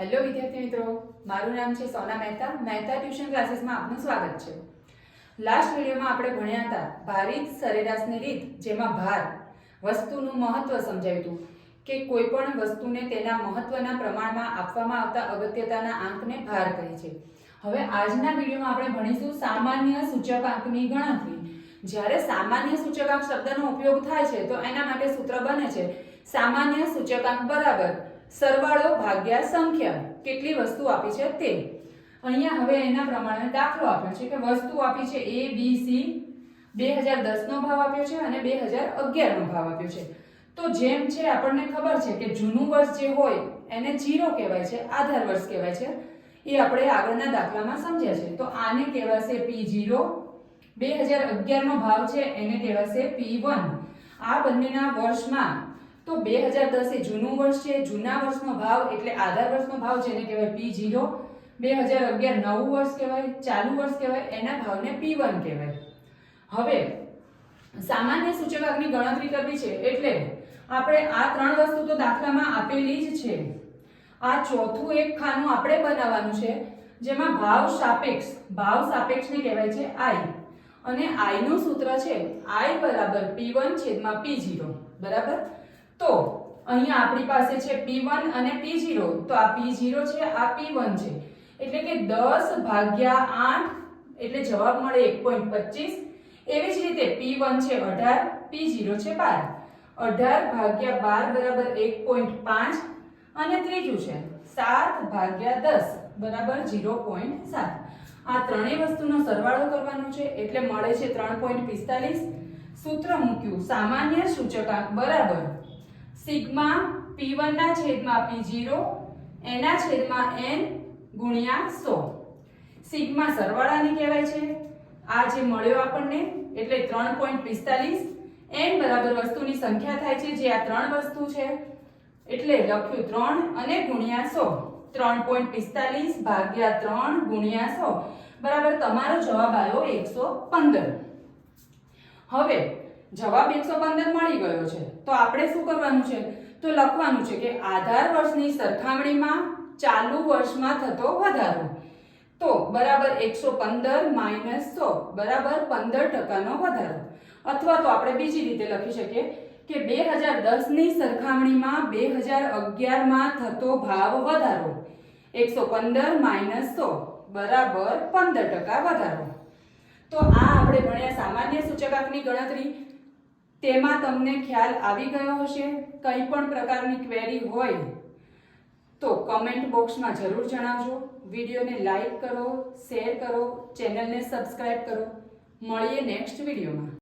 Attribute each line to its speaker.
Speaker 1: Hello વિદ્યાર્થી મિત્રો, મારું નામ છે સોના મહેતા. મહેતા ટ્યુશન ક્લાસીસમાં આપનું સ્વાગત છે. લાસ્ટ વિડીયોમાં આપણે ભણ્યા હતા ભારિત સરેરાશની રીત, જેમાં ભાર વસ્તુનું મહત્વ સમજાવ્યું હતું કે કોઈ પણ વસ્તુને તેના મહત્વના પ્રમાણમાં આપવામાં આવતા અગત્યતાના આંકને ભાર કહે છે. હવે આજના વિડીયોમાં આપણે ભણીશું સામાન્ય સૂચકાંકની ગણતરી. જ્યારે સામાન્ય સૂચકાંક શબ્દનો ઉપયોગ થાય છે તો એના માટે સૂત્ર બને છે સામાન્ય સૂચકાંક બરાબર સરવાળો ભાગ્યા સંખ્યા, કેટલી વસ્તુ આપી છે તે. અહીંયા હવે એના પ્રમાણે દાખલો આપ્યો છે કે વસ્તુ આપી છે A B C, 2010 નો ભાવ આપ્યો છે અને 2011 નો ભાવ આપ્યો છે. તો જેમ છે આપણને ખબર છે કે જૂનું વર્ષ જે હોય એને 0 કહેવાય છે, આધાર વર્ષ કહેવાય છે. એ આપણે આગળના દાખલામાં સમજ્યા છે. તો આને કહેવાશે P0. 2011 નો ભાવ છે એને કહેવાશે P1. આ બંનેના વર્ષમાં તો 2010 એ જૂનું વર્ષ છે, જૂના વર્ષનો ભાવ એટલે આધાર વર્ષનો ભાવ જેને કહેવાય P0. 2011 નવું વર્ષ કહેવાય, ચાલુ વર્ષ કહેવાય, એના ભાવને P1 કહેવાય. હવે સામાન્ય સૂચકાંકની ગણતરી કરવી છે એટલે આપણે આ ત્રણ વસ્તુ તો દાખલામાં આપેલી જ છે. આ ચોથું એક ખાનું આપણે બનાવવાનું છે જેમાં ભાવ સાપેક્ષને કહેવાય છે I. અને I નું સૂત્ર છે I બરાબર P1/P0. બરાબર. તો અહીંયા આપણી પાસે છે P1 અને P0. તો આ P0 છે, આ P1 છે. એટલે કે 10/8 એટલે જવાબ મળે 1.25. એવી જ રીતે P1 છે 18, P0 છે 12. 18/12 બરાબર 1.5 અને ત્રીજું છે 7/10 બરાબર 0.7. આ ત્રણેય વસ્તુનો સરવાળો કરવાનો છે એટલે મળે છે 3.45. સૂત્ર મૂક્યું સામાન્ય સૂચકાંક બરાબર સિગ્મા P1 ના છેદમાં P0 એના છેદમાં n ગુણ્યા 100. સિગ્મા સરવાળાને કહેવાય છે. આ જે મળ્યો આપણને એટલે 3.45. n બરાબર વસ્તુની સંખ્યા થાય છે જે આ ત્રણ વસ્તુ છે એટલે લખ્યું 3 અને ગુણ્યા 100. 3.45 ભાગ્યા 3 ગુણ્યા 100 બરાબર તમારો જવાબ આવ્યો 115. હવે જવાબ 115 મળી ગયો છે તો આપણે શું કરવાનું છે? તો લખવાનું છે કે આધાર વર્ષની સરખામણીમાં ચાલુ વર્ષમાં થતો વધારો. તો બરાબર 115 માઈનસ 100 બરાબર 15% નો વધારો. અથવા તો આપણે બીજી રીતે લખી શકીએ કે 2010 ની સરખામણીમાં 2011 માં થતો ભાવ વધારો. 115 માઈનસ 100 બરાબર 15% વધારો. તો આ આપણે ભણ્યા સામાન્ય સૂચકાંકની ગણતરી. તેમાં તમને ખ્યાલ આવી ગયો હશે. કંઈ પણ પ્રકારની ક્વેરી હોય તો કમેન્ટ બોક્સમાં જરૂર જણાવજો. વિડીયોને લાઈક કરો, શેર કરો, ચેનલને સબસ્ક્રાઇબ કરો. મળીએ નેક્સ્ટ વિડીયોમાં.